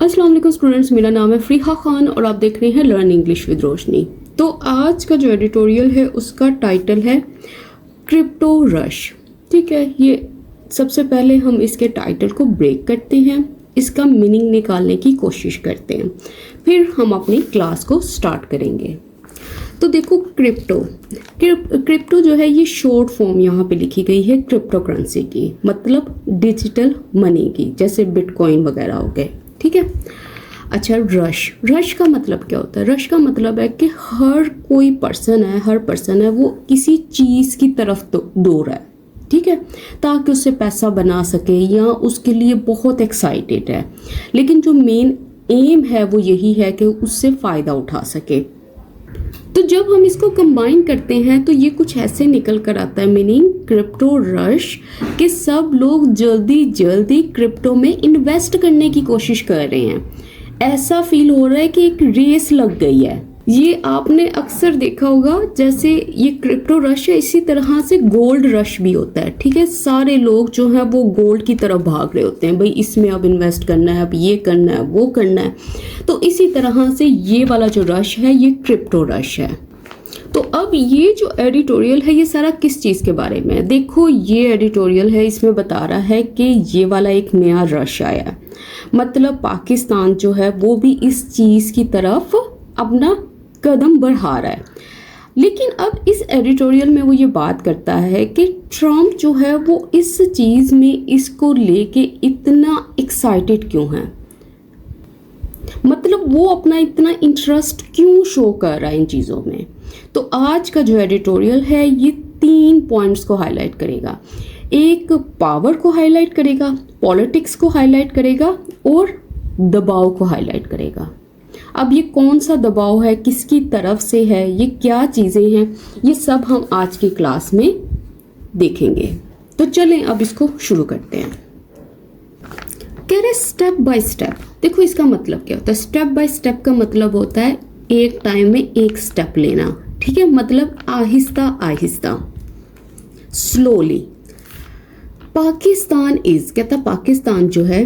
अस्सलाम वालेकुम स्टूडेंट्स, मेरा नाम है फ़रीहा खान और आप देख रहे हैं लर्न इंग्लिश विद रोशनी। तो आज का जो एडिटोरियल है उसका टाइटल है क्रिप्टो रश। ठीक है, ये सबसे पहले हम इसके टाइटल को ब्रेक करते हैं, इसका मीनिंग निकालने की कोशिश करते हैं, फिर हम अपनी क्लास को स्टार्ट करेंगे। तो देखो क्रिप्टो जो है ये शॉर्ट फॉर्म यहाँ पे लिखी गई है क्रिप्टो करेंसी की, मतलब डिजिटल मनी की, जैसे बिटकॉइन वगैरह हो गए। ठीक है। अच्छा, रश का मतलब क्या होता है? रश का मतलब है कि हर पर्सन है वो किसी चीज़ की तरफ दौड़ रहा है, ठीक है, ताकि उससे पैसा बना सके या उसके लिए बहुत एक्साइटेड है, लेकिन जो मेन एम है वो यही है कि उससे फ़ायदा उठा सके। तो जब हम इसको कंबाइन करते हैं तो ये कुछ ऐसे निकल कर आता है मीनिंग क्रिप्टो रश, कि सब लोग जल्दी क्रिप्टो में इन्वेस्ट करने की कोशिश कर रहे हैं। ऐसा फील हो रहा है कि एक रेस लग गई है। ये आपने अक्सर देखा होगा, जैसे ये क्रिप्टो रश है, इसी तरह से गोल्ड रश भी होता है। ठीक है, सारे लोग जो है वो गोल्ड की तरफ भाग रहे होते हैं, भाई इसमें अब इन्वेस्ट करना है, अब ये करना है, वो करना है। तो इसी तरह से ये वाला जो रश है ये क्रिप्टो रश है। तो अब ये जो एडिटोरियल है ये सारा किस चीज़ के बारे में है? देखो, ये एडिटोरियल है, इसमें बता रहा है कि ये वाला एक नया रश आया है, मतलब पाकिस्तान जो है वो भी इस चीज़ की तरफ अपना कदम बढ़ा रहा है। लेकिन अब इस एडिटोरियल में वो ये बात करता है कि ट्रम्प जो है वो इस चीज़ में इसको लेके इतना एक्साइटेड क्यों है, मतलब वो अपना इतना इंटरेस्ट क्यों शो कर रहा है इन चीज़ों में। तो आज का जो एडिटोरियल है ये 3 पॉइंट्स को हाईलाइट करेगा। एक पावर को हाईलाइट करेगा, पॉलिटिक्स को हाईलाइट करेगा और दबाव को हाईलाइट करेगा। अब ये कौन सा दबाव है, किसकी तरफ से है, ये क्या चीज़ें हैं, ये सब हम आज की क्लास में देखेंगे। तो चलें अब इसको शुरू करते हैं। कह रहे स्टेप बाय स्टेप। देखो इसका मतलब क्या होता है? स्टेप बाय स्टेप का मतलब होता है एक टाइम में एक स्टेप लेना। ठीक है, मतलब आहिस्ता आहिस्ता, स्लोली। पाकिस्तान कहता पाकिस्तान जो है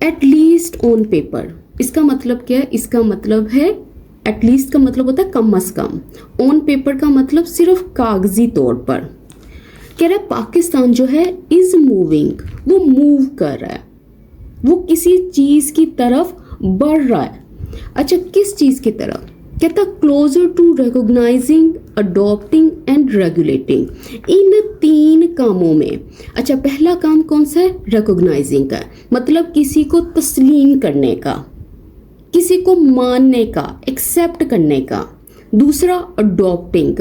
एटलीस्ट ऑन पेपर। इसका मतलब क्या है? इसका मतलब है एटलीस्ट का मतलब होता है कम अज कम, ऑन पेपर का मतलब सिर्फ कागजी तौर पर। कह रहा है पाकिस्तान जो है इज मूविंग, वो मूव कर रहा है, वो किसी चीज की तरफ बढ़ रहा है। अच्छा, किस चीज की तरफ? कहता closer to recognizing, adopting and regulating, इन 3 कामों में। अच्छा, पहला काम कौन सा है? रिकॉग्नाइजिंग का, मतलब किसी को तस्लीम करने का, किसी को मानने का, एक्सेप्ट करने का। दूसरा अडॉप्टिंग,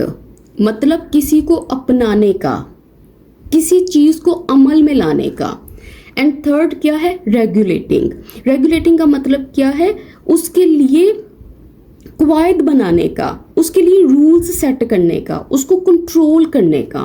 मतलब किसी को अपनाने का, किसी चीज को अमल में लाने का। एंड थर्ड क्या है? रेगुलेटिंग। रेगुलेटिंग का मतलब क्या है? उसके लिए कवायद बनाने का, उसके लिए रूल्स सेट करने का, उसको कंट्रोल करने का।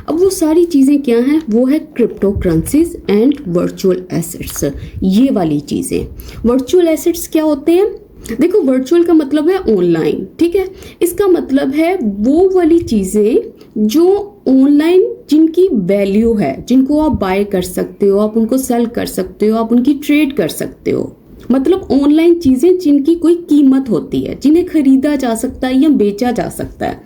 अब वो सारी चीज़ें क्या हैं? वो है crypto currencies and virtual assets. ये वाली चीज़ें। वर्चुअल एसेट्स क्या होते हैं? देखो, वर्चुअल का मतलब है ऑनलाइन, ठीक है, इसका मतलब है वो वाली चीज़ें जो ऑनलाइन जिनकी वैल्यू है, जिनको आप बाय कर सकते हो, आप उनको सेल कर सकते हो, आप उनकी ट्रेड कर सकते हो। मतलब ऑनलाइन चीजें जिनकी कोई कीमत होती है, जिन्हें खरीदा जा सकता है या बेचा जा सकता है।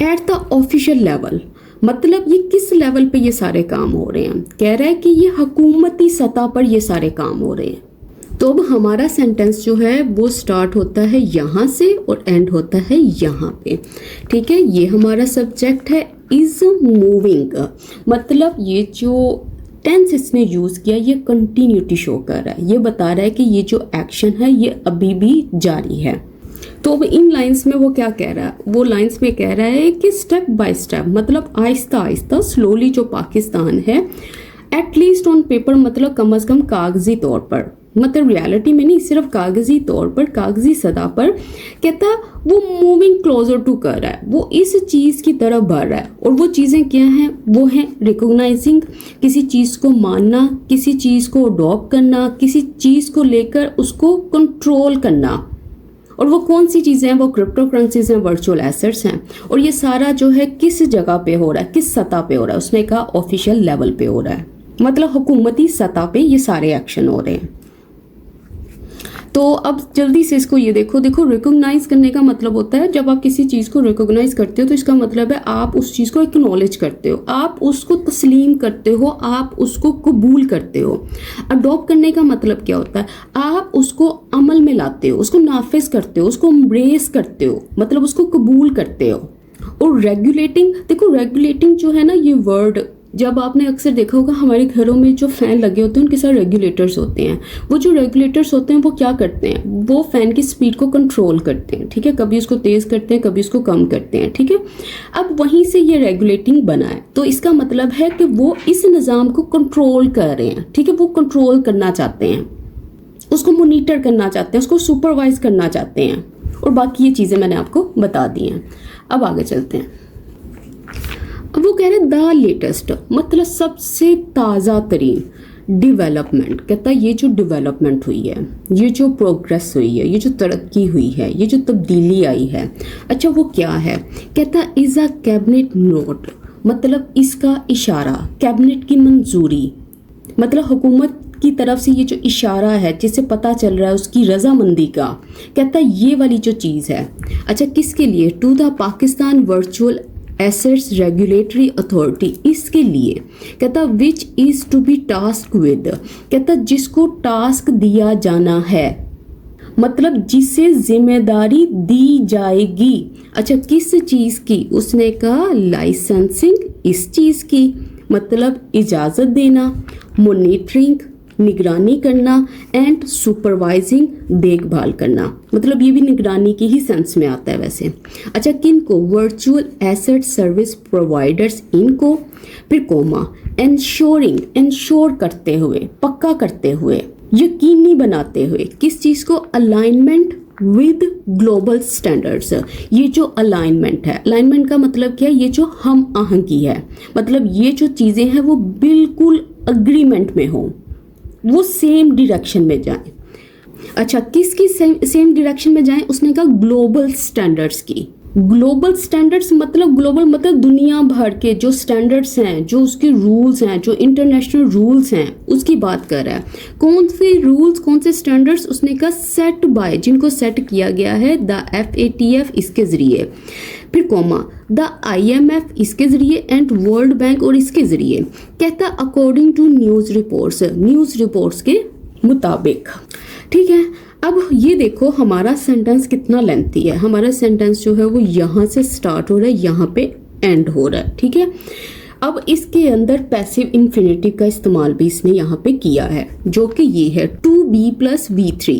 एट द ऑफिशियल लेवल, मतलब ये किस लेवल पे ये सारे काम हो रहे हैं? कह रहा है कि ये हुकूमती सतह पर ये सारे काम हो रहे हैं। तो अब हमारा सेंटेंस जो है वो स्टार्ट होता है यहाँ से और एंड होता है यहाँ पे। ठीक है, ये हमारा सब्जेक्ट है इज मूविंग, मतलब ये जो टेंस इसने यूज किया ये कंटिन्यूटी शो कर रहा है, ये बता रहा है कि ये जो एक्शन है ये अभी भी जारी है। तो अब इन लाइंस में वो क्या कह रहा है? वो लाइंस में कह रहा है कि स्टेप बाय स्टेप, मतलब आहिस्ता आहिस्ता, स्लोली, जो पाकिस्तान है एटलीस्ट ऑन पेपर, मतलब कम अज कम कागजी तौर पर, मतलब रियलिटी में नहीं, सिर्फ कागजी तौर पर, कागजी सतह पर, कहता वो मूविंग क्लोजर टू कर रहा है, वो इस चीज़ की तरफ बढ़ रहा है। और वो चीज़ें क्या हैं? वो हैं रिकॉग्नाइजिंग, किसी चीज़ को मानना, किसी चीज़ को अडॉप्ट करना, किसी चीज़ को लेकर उसको कंट्रोल करना। और वो कौन सी चीज़ें हैं? वो क्रिप्टो करेंसीज हैं, वर्चुअल एसेट्स हैं। और ये सारा जो है किस जगह पे हो रहा है, किस सतह पे हो रहा है? उसने कहा ऑफिशियल लेवल पे हो रहा है, मतलब हुकूमती सतह पे ये सारे एक्शन हो रहे हैं। तो अब जल्दी से इसको ये देखो, रिकॉग्नाइज करने का मतलब होता है जब आप किसी चीज़ को रिकॉग्नाइज करते हो तो इसका मतलब है आप उस चीज़ को एक्नॉलेज करते हो, आप उसको तस्लीम करते हो, आप उसको कबूल करते हो। अडॉप्ट करने का मतलब क्या होता है, आप उसको अमल में लाते हो, उसको नाफिज करते हो, उसको एम्ब्रेस करते हो, मतलब उसको कबूल करते हो। और रेगुलेटिंग, देखो रेगुलेटिंग जो है ना ये वर्ड, जब आपने अक्सर देखा होगा हमारे घरों में जो फ़ैन लगे होते हैं उनके साथ रेगुलेटर्स होते हैं। वो जो रेगुलेटर्स होते हैं वो क्या करते हैं, वो फ़ैन की स्पीड को कंट्रोल करते हैं, ठीक है, कभी उसको तेज़ करते हैं, कभी उसको कम करते हैं, ठीक है। अब वहीं से ये रेगुलेटिंग बना है, तो इसका मतलब है कि वो इस निज़ाम को कंट्रोल कर रहे हैं, ठीक है, वो कंट्रोल करना चाहते हैं, उसको मोनीटर करना चाहते हैं, उसको सुपरवाइज करना चाहते हैं। और बाकी ये चीज़ें मैंने आपको बता दी हैं। अब आगे चलते हैं। अब वो कह रहे हैं द लेटेस्ट, मतलब सबसे ताज़ा तरीन डेवलपमेंट। कहता है ये जो डेवलपमेंट हुई है, ये जो प्रोग्रेस हुई है, ये जो तरक्की हुई है, ये जो तब्दीली आई है, अच्छा वो क्या है। कहता इज़ अ कैबिनेट नोट, मतलब इसका इशारा, कैबिनेट की मंजूरी, मतलब हुकूमत की तरफ से ये जो इशारा है जिससे पता चल रहा है उसकी रजामंदी का। कहता है ये वाली जो चीज़ है, अच्छा किसके लिए, to the Pakistan virtual assets regulatory authority, इसके लिए। कहता which is to be task with, कहता जिसको टास्क दिया जाना है, मतलब जिसे जिम्मेदारी दी जाएगी। अच्छा किस चीज़ की, उसने कहा लाइसेंसिंग, इस चीज़ की, मतलब इजाज़त देना, मोनिटरिंग निगरानी करना, एंड सुपरवाइजिंग देखभाल करना, मतलब ये भी निगरानी की ही सेंस में आता है वैसे। अच्छा किन को, वर्चुअल एसेट सर्विस प्रोवाइडर्स, इनको, फिर कोमा, इंश्योरिंग, इंश्योर करते हुए, पक्का करते हुए, यकीनी बनाते हुए, किस चीज़ को, अलाइनमेंट विद ग्लोबल स्टैंडर्ड्स। ये जो अलाइनमेंट है, अलाइनमेंट का मतलब क्या है, ये जो हम आहंगी है, मतलब ये जो चीज़ें हैं वो बिल्कुल अग्रीमेंट में हो, वो सेम डायरेक्शन में जाएं। अच्छा किसकी सेम डायरेक्शन में जाएं, उसने कहा ग्लोबल स्टैंडर्ड्स की। ग्लोबल स्टैंडर्ड्स मतलब, ग्लोबल मतलब दुनिया भर के जो स्टैंडर्ड्स हैं, जो उसके रूल्स हैं, जो इंटरनेशनल रूल्स हैं, उसकी बात कर रहा है। कौन से रूल्स, कौन से स्टैंडर्ड्स, उसने कहा सेट बाय, जिनको सेट किया गया है द FATF, इसके ज़रिए, फिर कोमा द IMF, इसके ज़रिए, एंड वर्ल्ड बैंक, और इसके ज़रिए। कहता अकॉर्डिंग टू न्यूज़ रिपोर्ट्स के मुताबिक, ठीक है। अब ये देखो हमारा सेंटेंस कितना लेंथी है, हमारा सेंटेंस जो है वो यहाँ से स्टार्ट हो रहा है, यहाँ पे एंड हो रहा है, ठीक है। अब इसके अंदर पैसिव इन्फिनिटिव का इस्तेमाल भी इसने यहाँ पे किया है, जो कि ये है 2B+V3।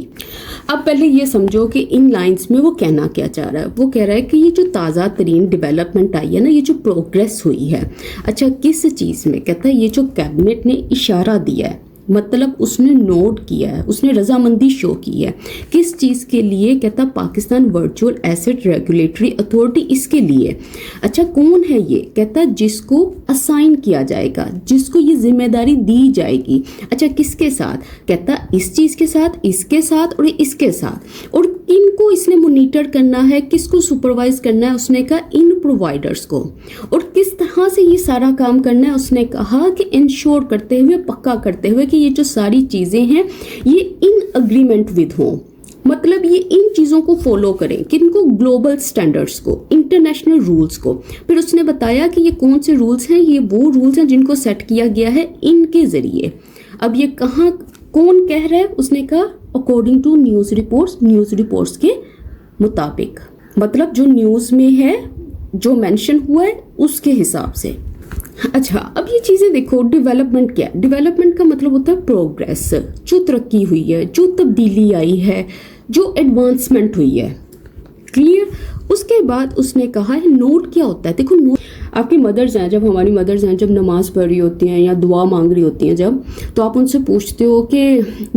अब पहले ये समझो कि इन लाइंस में वो कहना क्या चाह रहा है। वो कह रहा है कि ये जो ताज़ा तरीन डेवलपमेंट आई है ना, ये जो प्रोग्रेस हुई है, अच्छा किस चीज़ में, कहता है ये जो कैबिनेट ने इशारा दिया है, मतलब उसने नोट किया है, उसने रजामंदी शो की है, किस चीज़ के लिए, कहता Pakistan virtual asset regulatory authority, इसके लिए। अच्छा कौन है ये, कहता जिसको असाइन किया जाएगा, जिसको ये जिम्मेदारी दी जाएगी। अच्छा किसके साथ, कहता इस चीज़ के साथ, इसके साथ और इसके साथ। और किनको इसने मोनीटर करना है, किसको सुपरवाइज करना है, उसने कहा इन प्रोवाइडर्स को। और किस तरह से ये सारा काम करना है, उसने कहा कि इंश्योर करते हुए, पक्का करते हुए कि ये जो सारी चीज़ें हैं ये इन अग्रीमेंट विद हों, मतलब ये इन चीज़ों को फॉलो करें, किनको, ग्लोबल स्टैंडर्ड्स को, इंटरनेशनल रूल्स को। फिर उसने बताया कि ये कौन से रूल्स हैं, ये वो रूल्स हैं जिनको सेट किया गया है इनके ज़रिए। अब ये कहाँ, कौन कह रहा है, उसने कहा अकॉर्डिंग टू न्यूज़ रिपोर्ट्स के मुताबिक, मतलब जो न्यूज़ में है, जो मेंशन हुआ है उसके हिसाब से। अच्छा अब ये चीज़ें देखो, डेवलपमेंट क्या है, डेवलपमेंट का मतलब होता है प्रोग्रेस, जो तरक्की हुई है, जो तब्दीली आई है, जो एडवांसमेंट हुई है, क्लियर। उसके बाद उसने कहा है नोट क्या होता है। देखो नोट, आपकी मदर्स हैं, जब हमारी मदर्स हैं, जब नमाज पढ़ रही होती हैं या दुआ मांग रही होती हैं जब, तो आप उनसे पूछते हो कि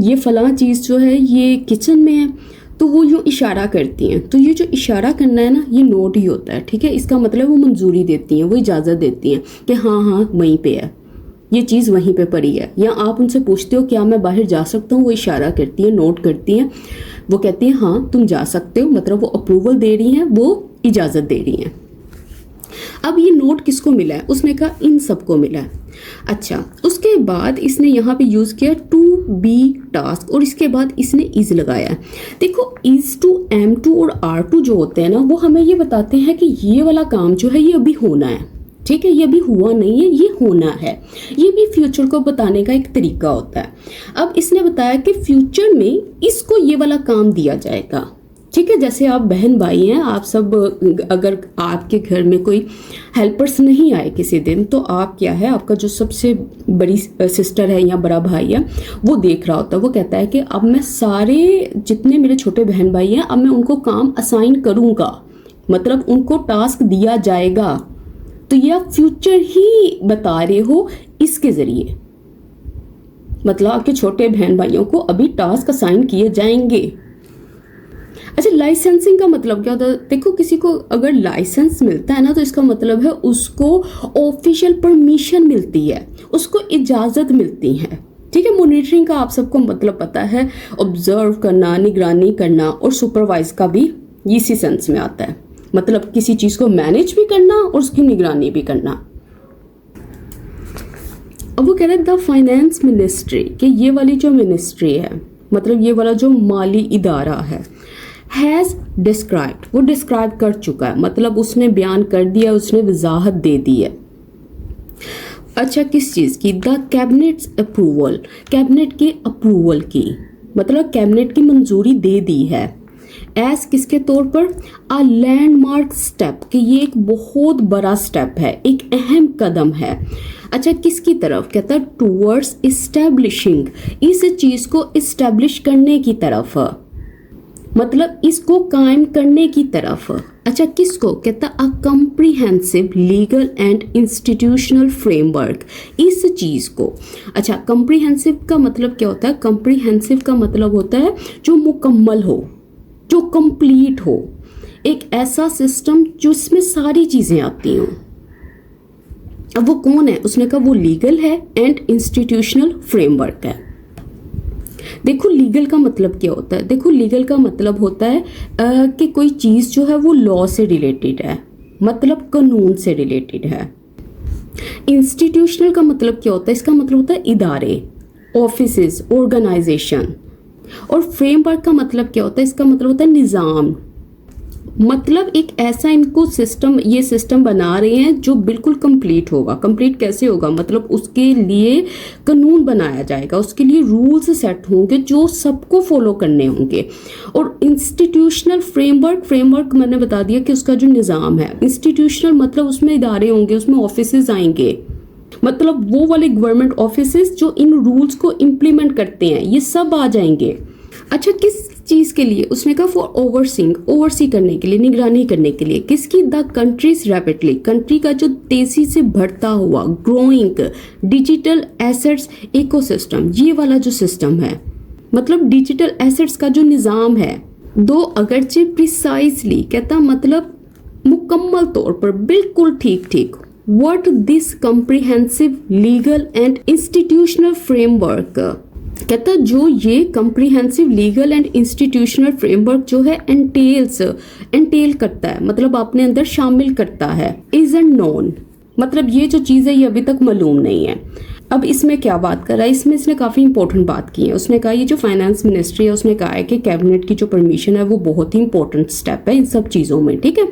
ये फ़लाँ चीज़ जो है ये किचन में है, तो वो यूँ इशारा करती हैं, तो ये जो इशारा करना है ना, ये नोट ही होता है, ठीक है। इसका मतलब वो मंजूरी देती हैं, वो इजाज़त देती हैं कि हाँ हाँ वहीं पे है, ये चीज़ वहीं पे पड़ी है। या आप उनसे पूछते हो क्या मैं बाहर जा सकता हूँ, वो इशारा करती है, नोट करती हैं, वो कहती हैं हाँ तुम जा सकते हो, मतलब वो अप्रूवल दे रही हैं, वो इजाज़त दे रही हैं। अब ये नोट किसको मिला है? उसने कहा इन सबको मिला है। अच्छा, उसके बाद इसने यहाँ पे यूज़ किया टू बी टास्क और इसके बाद इसने इज लगाया। देखो इज टू, एम टू और आर टू जो होते हैं ना, वो हमें ये बताते हैं कि ये वाला काम जो है ये अभी होना है, ठीक है, ये अभी हुआ नहीं है, ये होना है। ये भी फ्यूचर को बताने का एक तरीका होता है। अब इसने बताया कि फ्यूचर में इसको ये वाला काम दिया जाएगा, ठीक है। जैसे आप बहन भाई हैं, आप सब, अगर आपके घर में कोई हेल्पर्स नहीं आए किसी दिन, तो आप क्या है, आपका जो सबसे बड़ी सिस्टर है या बड़ा भाई है, वो देख रहा होता है, वो कहता है कि अब मैं सारे जितने मेरे छोटे बहन भाई हैं, अब मैं उनको काम असाइन करूँगा, मतलब उनको टास्क दिया जाएगा। तो ये आप फ्यूचर ही बता रहे हो इसके ज़रिए, मतलब आपके छोटे बहन भाइयों को अभी टास्क असाइन किए जाएंगे। अच्छा, लाइसेंसिंग का मतलब क्या होता है? देखो किसी को अगर लाइसेंस मिलता है ना, तो इसका मतलब है उसको ऑफिशियल परमिशन मिलती है, उसको इजाज़त मिलती है, ठीक है। मॉनिटरिंग का आप सबको मतलब पता है, ऑब्जर्व करना, निगरानी करना, और सुपरवाइज का भी इसी सेंस में आता है, मतलब किसी चीज़ को मैनेज भी करना और उसकी निगरानी भी करना। अब वो कह रहे हैं द फाइनेंस मिनिस्ट्री, कि ये वाली जो मिनिस्ट्री है, मतलब ये वाला जो माली इदारा है, हैज़ डिस्क्राइब्ड, वो डिस्क्राइब कर चुका है, मतलब उसने बयान कर दिया, उसने वजाहत दे दी है। अच्छा, किस चीज़ की? द कैबिनेट्स अप्रूवल, कैबिनेट के अप्रूवल की, मतलब कैबिनेट की मंजूरी दे दी है। एस किसके तौर पर? अ लैंडमार्क स्टेप, कि ये एक बहुत बड़ा स्टेप है, एक अहम कदम है। अच्छा, किसकी तरफ? कहता है टूवर्ड्स इस्टेब्लिशिंग, इस चीज़ को इस्टेब्लिश करने की तरफ, मतलब इसको कायम करने की तरफ। अच्छा, किसको? कहता a comprehensive legal and institutional framework, इस चीज़ को। अच्छा, कम्प्रीहेंसिव का मतलब क्या होता है? कम्प्रीहेंसिव का मतलब होता है जो मुकम्मल हो, जो कंप्लीट हो, एक ऐसा सिस्टम जिसमें सारी चीज़ें आती हों। अब वो कौन है? उसने कहा वो लीगल है एंड इंस्टीट्यूशनल फ्रेमवर्क है। देखो लीगल का मतलब क्या होता है? देखो लीगल का मतलब होता है कि कोई चीज़ जो है वो लॉ से रिलेटेड है, मतलब कानून से रिलेटेड है। इंस्टीट्यूशनल का मतलब क्या होता है? इसका मतलब होता है इदारे, ऑफिसेस, ऑर्गेनाइजेशन। और फ्रेमवर्क का मतलब क्या होता है? इसका मतलब होता है निज़ाम, मतलब एक ऐसा इनको सिस्टम, ये सिस्टम बना रहे हैं जो बिल्कुल कंप्लीट होगा। कंप्लीट कैसे होगा? मतलब उसके लिए कानून बनाया जाएगा, उसके लिए रूल्स सेट होंगे जो सबको फॉलो करने होंगे। और इंस्टीट्यूशनल फ्रेमवर्क, फ्रेमवर्क मैंने बता दिया कि उसका जो निज़ाम है। इंस्टीट्यूशनल मतलब उसमें इदारे होंगे, उसमें ऑफिसेज आएंगे, मतलब वो वाले गवर्नमेंट ऑफिसेज जो इन रूल्स को इम्प्लीमेंट करते हैं, ये सब आ जाएंगे। अच्छा, किस चीज़ के लिए? उसने कहा फॉर ओवरसीइंग, ओवरसी करने के लिए, निगरानी करने के लिए। किसकी? द कंट्रीज रैपिडली, कंट्री का जो तेजी से बढ़ता हुआ ग्रोइंग डिजिटल एसेट्स इकोसिस्टम, ये वाला जो सिस्टम है, मतलब डिजिटल एसेट्स का जो निज़ाम है। दो अगरचे प्रिसाइजली, कहता मतलब मुकम्मल तौर पर, बिल्कुल ठीक ठीक। What this comprehensive legal and institutional framework, कहता जो ये comprehensive legal and institutional framework जो है entail करता है, मतलब अपने अंदर शामिल करता है, isn't known, मतलब ये जो चीज़ है ये अभी तक मालूम नहीं है। अब इसमें क्या बात कर रहा है? इसमें इसने काफ़ी इंपॉर्टेंट बात की है। उसने कहा ये जो फाइनेंस मिनिस्ट्री है, उसने कहा है कि कैबिनेट की जो परमिशन है वो बहुत ही इंपॉर्टेंट स्टेप है इन सब चीज़ों में, ठीक है।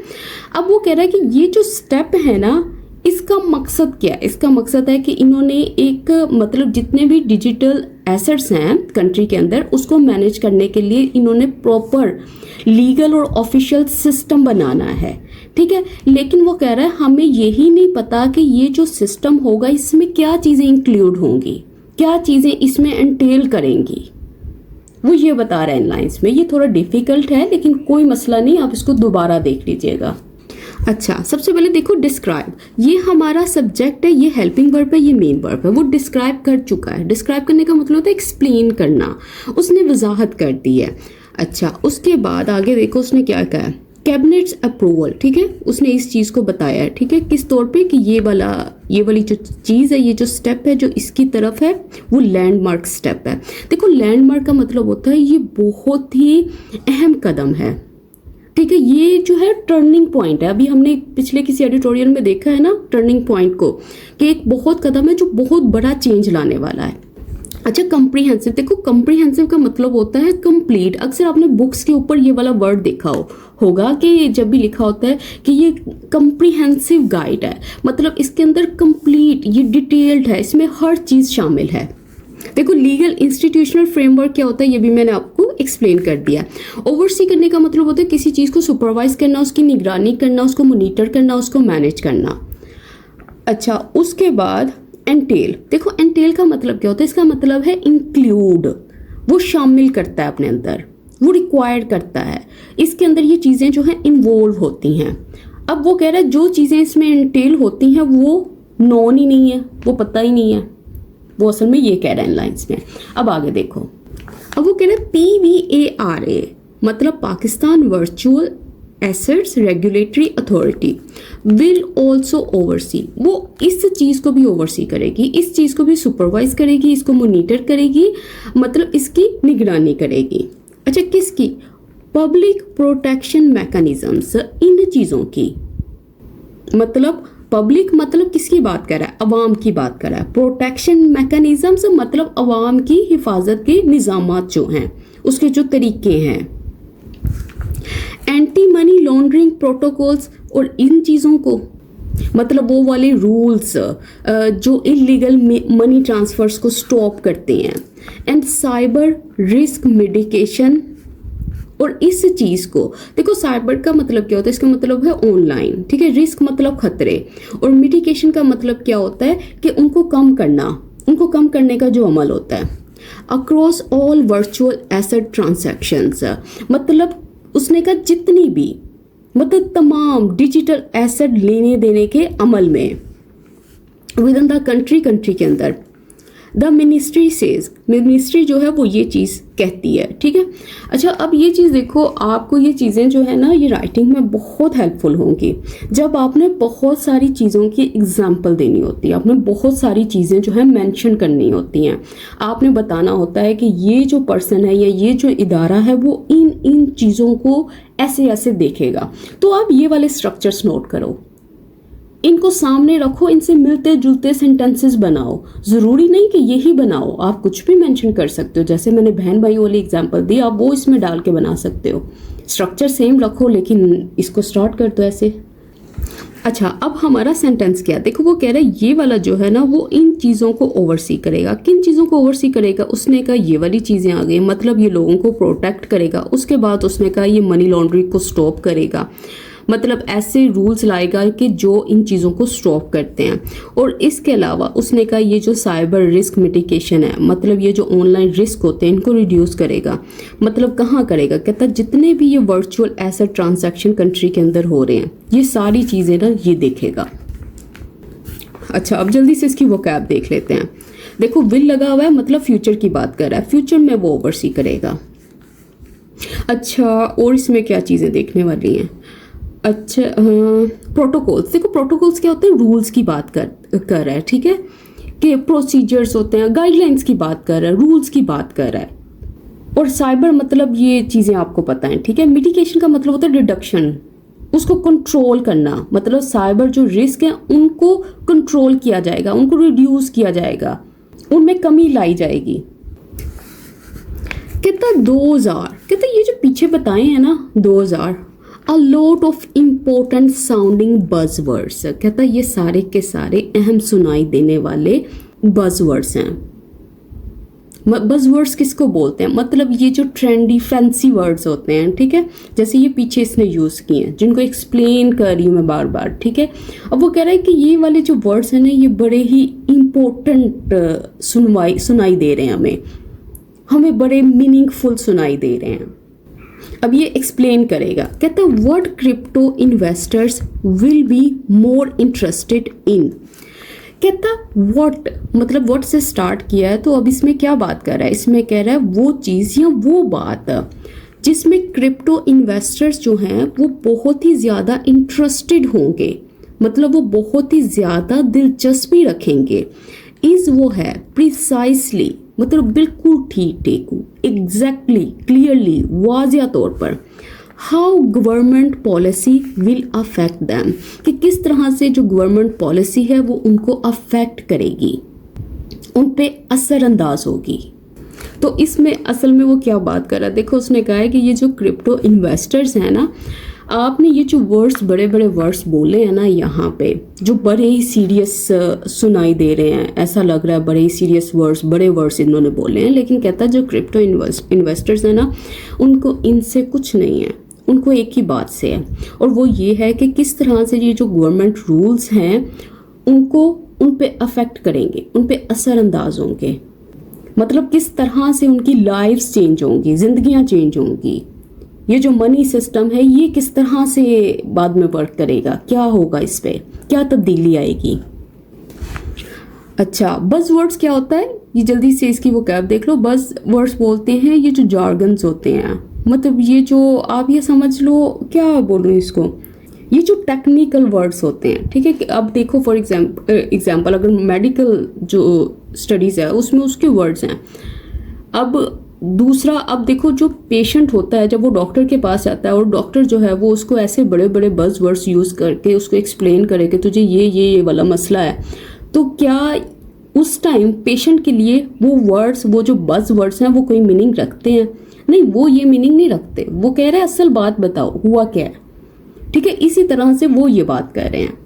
अब वो कह रहा है कि ये जो स्टेप है ना, इसका मकसद क्या है? इसका मकसद है कि इन्होंने एक, मतलब जितने भी डिजिटल एसेट्स हैं कंट्री के अंदर, उसको मैनेज करने के लिए इन्होंने प्रॉपर लीगल और ऑफिशियल सिस्टम बनाना है, ठीक है। लेकिन वो कह रहा है हमें यही नहीं पता कि ये जो सिस्टम होगा इसमें क्या चीज़ें इंक्लूड होंगी, क्या चीज़ें इसमें एंटेल करेंगी, वो ये बता रहा है इन लाइन्स में। ये थोड़ा डिफिकल्ट है लेकिन कोई मसला नहीं, आप इसको दोबारा देख लीजिएगा। अच्छा, सबसे पहले देखो डिस्क्राइब, ये हमारा सब्जेक्ट है, ये हेल्पिंग वर्ब है, ये मेन वर्ब है। वो डिस्क्राइब कर चुका है। डिस्क्राइब करने का मतलब होता है एक्सप्लेन करना, उसने वजाहत कर दी है। अच्छा, उसके बाद आगे देखो उसने क्या कहा है, कैबिनेट्स अप्रूवल, ठीक है, उसने इस चीज़ को बताया है, ठीक है, किस तौर पे कि ये वाली जो चीज़ है, ये जो स्टेप है जो इसकी तरफ है वो लैंडमार्क स्टेप है। देखो लैंडमार्क का मतलब होता है ये बहुत ही अहम कदम है, ठीक है, ये जो है टर्निंग पॉइंट है। अभी हमने पिछले किसी एडिटोरियल में देखा है ना टर्निंग पॉइंट को, कि एक बहुत कदम है जो बहुत बड़ा चेंज लाने वाला है। अच्छा, कम्प्रीहेंसिव, देखो कम्प्रीहेंसिव का मतलब होता है कंप्लीट। अक्सर आपने बुक्स के ऊपर ये वाला वर्ड देखा होगा कि जब भी लिखा होता है कि ये कम्प्रीहेंसिव गाइड है, मतलब इसके अंदर कंप्लीट, ये डिटेल्ड है, इसमें हर चीज़ शामिल है। देखो लीगल इंस्टीट्यूशनल फ्रेमवर्क क्या होता है ये भी मैंने आपको एक्सप्लेन कर दिया। ओवरसी करने का मतलब होता है किसी चीज़ को सुपरवाइज करना, उसकी निगरानी करना, उसको मॉनिटर करना, उसको मैनेज करना। अच्छा, उसके बाद एंटेल, देखो एंटेल का मतलब क्या होता है, इसका मतलब है इंक्लूड, वो शामिल करता है अपने अंदर, वो रिक्वायर करता है, इसके अंदर ये चीज़ें जो हैं इन्वॉल्व होती हैं। अब वो कह रहा है जो चीज़ें इसमें एंटेल होती हैं वो नॉन ही नहीं है, वो पता ही नहीं है, वो असल में ये कह रहा है इन लाइन्स में। अब आगे देखो, अब वो कह रहा है PVARA मतलब Pakistan virtual assets regulatory authority will also oversee, वो इस चीज़ को भी ओवरसी करेगी, इस चीज़ को भी सुपरवाइज करेगी, इसको मॉनिटर करेगी, मतलब इसकी निगरानी करेगी। अच्छा, किसकी? पब्लिक प्रोटेक्शन मैकेनिज्म्स, इन चीज़ों की, मतलब पब्लिक मतलब किसकी बात कर रहा है? अवाम की बात कर रहा है। प्रोटेक्शन मैकेनिज्म्स मतलब अवाम की हिफाजत के निज़ामात जो हैं, उसके जो तरीके हैं। एंटी मनी लॉन्ड्रिंग प्रोटोकॉल्स, और इन चीज़ों को मतलब वो वाले रूल्स जो इलीगल मनी ट्रांसफर्स को स्टॉप करते हैं। एंड साइबर रिस्क मिटिगेशन, और इस चीज़ को देखो, साइबर का मतलब क्या होता है, इसका मतलब है ऑनलाइन, ठीक है। रिस्क मतलब खतरे, और मिटिगेशन का मतलब क्या होता है कि उनको कम करना, उनको कम करने का जो अमल होता है। Across all virtual asset transactions, मतलब उसने कहा जितनी भी, मतलब तमाम डिजिटल एसेट लेने देने के अमल में विद इन द कंट्री के अंदर। द मिनिस्ट्री सेज, मिनिस्ट्री जो है वो ये चीज़ कहती है, ठीक है। अच्छा, अब ये चीज़ देखो, आपको ये चीज़ें जो है ना ये राइटिंग में बहुत हेल्पफुल होंगी जब आपने बहुत सारी चीज़ों की एग्जाम्पल देनी होती है, आपने बहुत सारी चीज़ें जो है मेंशन करनी होती हैं। आपने बताना होता है कि ये जो पर्सन है या ये जो इदारा है वो इन चीज़ों को ऐसे ऐसे देखेगा। तो आप ये वाले स्ट्रक्चर्स नोट करो, इनको सामने रखो, इनसे मिलते जुलते सेंटेंसेस बनाओ। ज़रूरी नहीं कि यही बनाओ, आप कुछ भी मेंशन कर सकते हो, जैसे मैंने बहन भाइयों वाली एग्जांपल दी, आप वो इसमें डाल के बना सकते हो। स्ट्रक्चर सेम रखो लेकिन इसको स्टार्ट कर दो ऐसे। अच्छा, अब हमारा सेंटेंस क्या, देखो वो कह रहा है ये वाला जो है ना वो इन चीज़ों को ओवरसी करेगा। किन चीज़ों को ओवरसी करेगा? उसने कहा ये वाली चीज़ें आ गई, मतलब ये लोगों को प्रोटेक्ट करेगा। उसके बाद उसने कहा ये मनी लॉन्ड्रिंग को स्टॉप करेगा, मतलब ऐसे रूल्स लाएगा कि जो इन चीज़ों को स्टॉप करते हैं। और इसके अलावा उसने कहा ये जो साइबर रिस्क मिटिगेशन है, मतलब ये जो ऑनलाइन रिस्क होते हैं इनको रिड्यूस करेगा। मतलब कहाँ करेगा? कहता जितने भी ये वर्चुअल एसेट ट्रांजैक्शन कंट्री के अंदर हो रहे हैं ये सारी चीज़ें ना ये देखेगा। अच्छा, अब जल्दी से इसकी वोकैब देख लेते हैं। देखो विल लगा हुआ है, मतलब फ्यूचर की बात कर रहा है, फ्यूचर में वो ओवरसी करेगा। अच्छा, और इसमें क्या चीज़ें देखने वाली हैं? अच्छा, प्रोटोकॉल्स, देखो प्रोटोकॉल्स क्या होते हैं? रूल्स की बात कर रहा है, ठीक है, कि प्रोसीजर्स होते हैं, गाइडलाइंस की बात कर रहा है, रूल्स की बात कर रहा है। और साइबर मतलब ये चीज़ें आपको पता है, ठीक है। मिटिगेशन का मतलब होता है रिडक्शन, उसको कंट्रोल करना, मतलब साइबर जो रिस्क है उनको कंट्रोल किया जाएगा, उनको रिड्यूस किया जाएगा, उनमें कमी लाई जाएगी। कहता 2000, कहता ये जो पीछे बताए हैं ना 2000, a lot of important sounding buzzwords, कहता ये सारे के सारे अहम सुनाई देने वाले buzzwords हैं। buzzwords किसको बोलते हैं? मतलब ये जो ट्रेंडी फैंसी वर्ड्स होते हैं, ठीक है, जैसे ये पीछे इसने यूज़ किए हैं जिनको एक्सप्लेन कर रही हूँ मैं बार बार, ठीक है। अब वो कह रहा है कि ये वाले जो वर्ड्स हैं ना ये बड़े ही इम्पोर्टेंट सुनाई दे रहे हैं, हमें बड़े मीनिंगफुल सुनाई दे रहे हैं। अब ये एक्सप्लेन करेगा। कहता है what crypto investors will be more interested in. कहता व्हाट मतलब व्हाट से स्टार्ट किया है, तो अब इसमें क्या बात कर रहा है? इसमें कह रहा है वो चीज़ या वो बात जिसमें क्रिप्टो इन्वेस्टर्स जो हैं वो बहुत ही ज़्यादा इंटरेस्टेड होंगे, मतलब वो बहुत ही ज़्यादा दिलचस्पी रखेंगे। इज़ वो है प्रिसाइसली, मतलब बिल्कुल ठीक टेकू, एग्जैक्टली, क्लियरली, वाजिया तौर पर, how government policy will affect them, कि किस तरह से जो गवर्नमेंट पॉलिसी है वो उनको अफेक्ट करेगी, उन पे असरअंदाज होगी। तो इसमें असल में वो क्या बात कर रहा है, देखो उसने कहा है कि ये जो क्रिप्टो इन्वेस्टर्स हैं ना, आपने ये जो वर्ड्स बड़े बड़े वर्ड्स बोले हैं ना यहाँ पे, जो बड़े ही सीरियस सुनाई दे रहे हैं, ऐसा लग रहा है बड़े ही सीरियस वर्ड्स, बड़े वर्ड्स इन्होंने बोले हैं, लेकिन कहता है जो क्रिप्टो इन्वेस्टर्स हैं ना, उनको इनसे कुछ नहीं है, उनको एक ही बात से है, और वो ये है कि किस तरह से ये जो गवर्नमेंट रूल्स हैं उनको उन पे अफेक्ट करेंगे, उन पे असरअंदाज होंगे, मतलब किस तरह से उनकी लाइफ्स चेंज होंगी, जिंदगियां चेंज होंगी, ये जो मनी सिस्टम है ये किस तरह से बाद में वर्क करेगा, क्या होगा, इस पे क्या तब्दीली आएगी। अच्छा, बज़ वर्ड्स क्या होता है, ये जल्दी से इसकी वो कैब देख लो। बज़ वर्ड्स बोलते हैं ये जो जार्गन्स होते हैं, मतलब ये जो आप ये समझ लो, क्या बोलूँ इसको, ये जो टेक्निकल वर्ड्स होते हैं, ठीक है। कि अब देखो फॉर एग्जाम्पल अगर मेडिकल जो स्टडीज़ है उसमें उसके वर्ड्स हैं। अब दूसरा, अब देखो जो पेशेंट होता है जब वो डॉक्टर के पास जाता है और डॉक्टर जो है वो उसको ऐसे बड़े बड़े बज़ वर्ड्स यूज़ करके उसको एक्सप्लेन करे कि तुझे ये वाला मसला है, तो क्या उस टाइम पेशेंट के लिए वो वर्ड्स, वो जो बज़ वर्ड्स हैं वो कोई मीनिंग रखते हैं? नहीं, वो ये मीनिंग नहीं रखते। वो कह रहे हैं असल बात बताओ हुआ क्या है, ठीक है। इसी तरह से वो ये बात कर रहे हैं।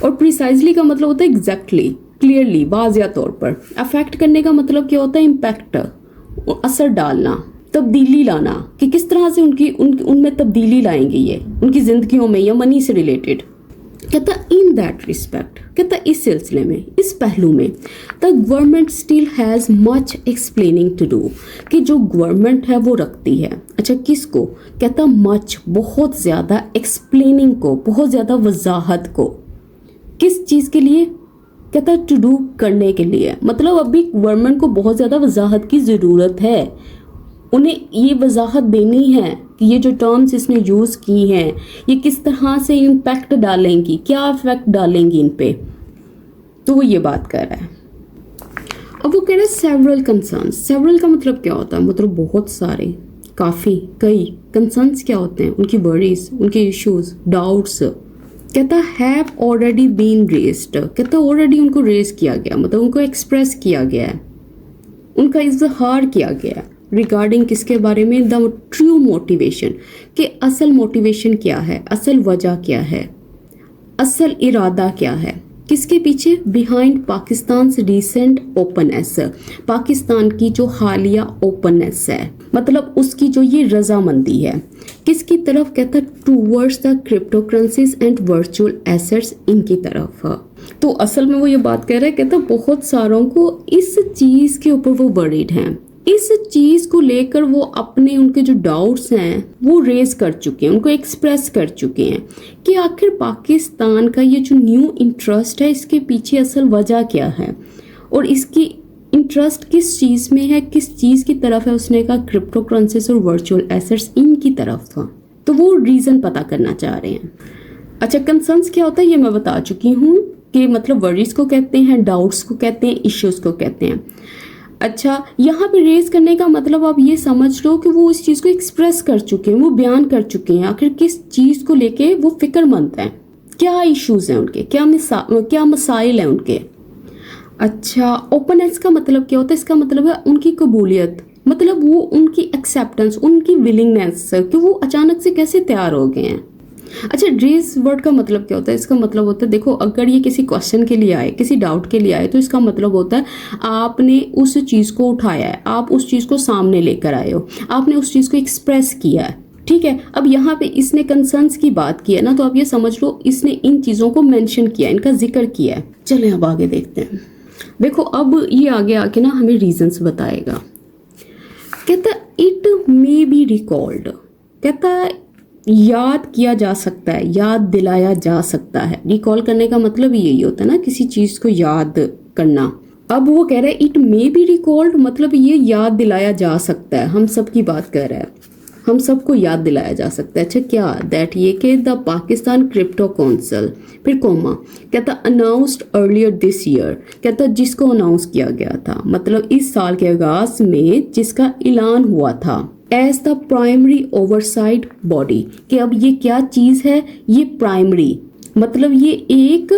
और प्रिसाइजली का मतलब होता है एग्जैक्टली, क्लियरली, वाज़िया तौर पर। अफेक्ट करने का मतलब क्या होता है, इम्पैक्ट, असर डालना, तब्दीली लाना, कि किस तरह से उनमें तब्दीली लाएंगे ये उनकी जिंदगियों में या मनी से रिलेटेड। कहता इन दैट रिस्पेक्ट, कहता इस सिलसिले में, इस पहलू में, the government still has much explaining to do, कि जो गवर्नमेंट है वो रखती है। अच्छा, किसको? कहता मच, बहुत ज़्यादा, एक्सप्लेनिंग को, बहुत ज़्यादा वजाहत को। किस चीज़ के लिए? कहता टू डू, करने के लिए। मतलब अभी गवर्नमेंट को बहुत ज़्यादा वजाहत की ज़रूरत है, उन्हें ये वजाहत देनी है कि ये जो टर्म्स इसने यूज़ की हैं ये किस तरह से इम्पैक्ट डालेंगी, क्या इफेक्ट डालेंगी इन पे। तो वो ये बात कर रहा है। अब वो कह रहे हैं सेवरल कंसर्न्स। सेवरल का मतलब क्या होता है? मतलब बहुत सारे, काफ़ी, कई। कंसर्न्स क्या होते हैं? उनकी वरीज, उनके इश्यूज, डाउट्स। कहता हैव ऑलरेडी बीन रेस्ड, कहता ऑलरेडी उनको रेज किया गया, मतलब उनको एक्सप्रेस किया गया है, उनका इजहार किया गया रिगार्डिंग किसके बारे में? द ट्रू मोटिवेशन, कि असल मोटिवेशन क्या है, असल वजह क्या है, असल इरादा क्या है, किसके पीछे? Behind Pakistan recent openness, Pakistan की जो हालिया ओपननेस है, मतलब उसकी जो ये रजामंदी है, किसकी तरफ? कहता towards the crypto currencies and virtual assets, इनकी तरफ। तो असल में वो ये बात कह रहे हैं, कहता बहुत सारों को इस चीज़ के ऊपर वो वरीड हैं, इस चीज को लेकर वो अपने उनके जो डाउट्स हैं वो रेज कर चुके हैं, उनको एक्सप्रेस कर चुके हैं कि आखिर पाकिस्तान का ये जो न्यू इंटरेस्ट है इसके पीछे असल वजह क्या है और इसकी इंटरेस्ट किस चीज़ में है, किस चीज़ की तरफ है। उसने कहा क्रिप्टो करेंसीज और वर्चुअल एसेट्स, इनकी तरफ था। तो वो रीज़न पता करना चाह रहे हैं। अच्छा, कंसर्न्स क्या होता है ये मैं बता चुकी हूँ कि मतलब वरीज को कहते हैं, डाउट्स को कहते हैं, इश्यूज को कहते हैं। अच्छा, यहाँ पे रेज करने का मतलब आप ये समझ लो कि वो इस चीज़ को एक्सप्रेस कर चुके हैं, वो बयान कर चुके हैं आखिर किस चीज़ को लेके वो फिक्रमंद हैं, क्या इश्यूज हैं उनके, क्या मसाइल हैं उनके। अच्छा, ओपननेस का मतलब क्या होता है? इसका मतलब है उनकी कबूलियत, मतलब वो उनकी एक्सेप्टेंस, उनकी विलिंगनेस कि वो अचानक से कैसे तैयार हो गए हैं। अच्छा, रेज वर्ड का मतलब क्या होता है? इसका मतलब होता है, देखो अगर ये किसी क्वेश्चन के लिए आए, किसी डाउट के लिए आए, तो इसका मतलब होता है आपने उस चीज़ को उठाया है, आप उस चीज़ को सामने लेकर आए हो, आपने उस चीज़ को एक्सप्रेस किया है। ठीक है, अब यहाँ पे इसने कंसर्न्स की बात की है ना, तो आप ये समझ लो इसने इन चीज़ों को मेंशन किया, इनका जिक्र किया है। चलें अब आगे देखते हैं। देखो अब ये आगे आके ना हमें रीजंस बताएगा। कहता इट मे बी रिकॉल्ड, कहता याद किया जा सकता है, याद दिलाया जा सकता है। रिकॉल करने का मतलब यही होता है ना, किसी चीज़ को याद करना। अब वो कह रहा है इट मे बी रिकॉल्ड, मतलब ये याद दिलाया जा सकता है, हम सब की बात कर रहा है, हम सबको याद दिलाया जा सकता है। अच्छा क्या? दैट ये कि द पाकिस्तान क्रिप्टो काउंसिल, फिर कोमा, कहता अनाउंस्ड अर्लियर दिस ईयर, कहता जिसको अनाउंस किया गया था, मतलब इस साल के आगाज में जिसका ऐलान हुआ था, as the primary oversight body, कि अब ये क्या चीज है, ये प्राइमरी मतलब ये एक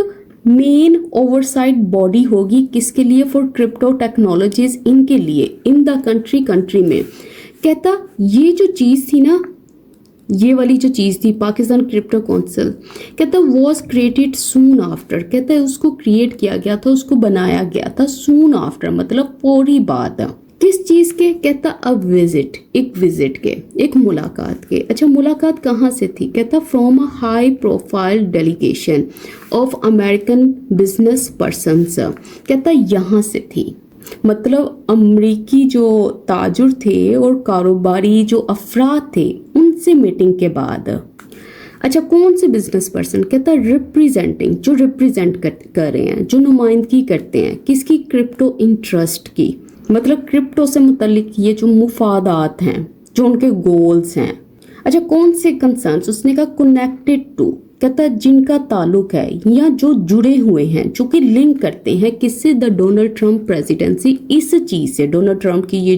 मेन ओवरसाइट बॉडी होगी किसके लिए, फॉर क्रिप्टो टेक्नोलॉजीज, इनके लिए, इन द कंट्री में। कहता ये जो चीज थी ना, ये वाली जो चीज़ थी पाकिस्तान क्रिप्टो काउंसिल, कहता वॉज क्रिएटेड सून आफ्टर, कहता है उसको क्रिएट किया गया था, उसको बनाया गया था सून आफ्टर, मतलब फौरी बाद। किस चीज़ के, कहता अब विजिट, एक विजिट के, एक मुलाकात के। अच्छा मुलाकात कहाँ से थी, कहता from a high profile delegation of American business persons, कहता यहाँ से थी, मतलब अमरीकी जो ताजुर थे और कारोबारी जो अफराद थे उनसे मीटिंग के बाद। अच्छा कौन से बिजनेस पर्सन, कहता रिप्रेजेंटिंग, जो रिप्रेजेंट कर रहे हैं, जो नुमाइंदगी करते हैं किसकी, क्रिप्टो इंटरेस्ट की, मतलब क्रिप्टो से मुतल्लिक ये जो मुफादात हैं, जो उनके गोल्स हैं। अच्छा कौन से कंसर्न्स, उसने कहा कनेक्टेड टू, कहता जिनका ताल्लुक है या जो जुड़े हुए हैं, जो कि लिंक करते हैं किससे, द डोनाल्ड ट्रंप प्रेसिडेंसी, इस चीज़ से, डोनाल्ड ट्रंप की ये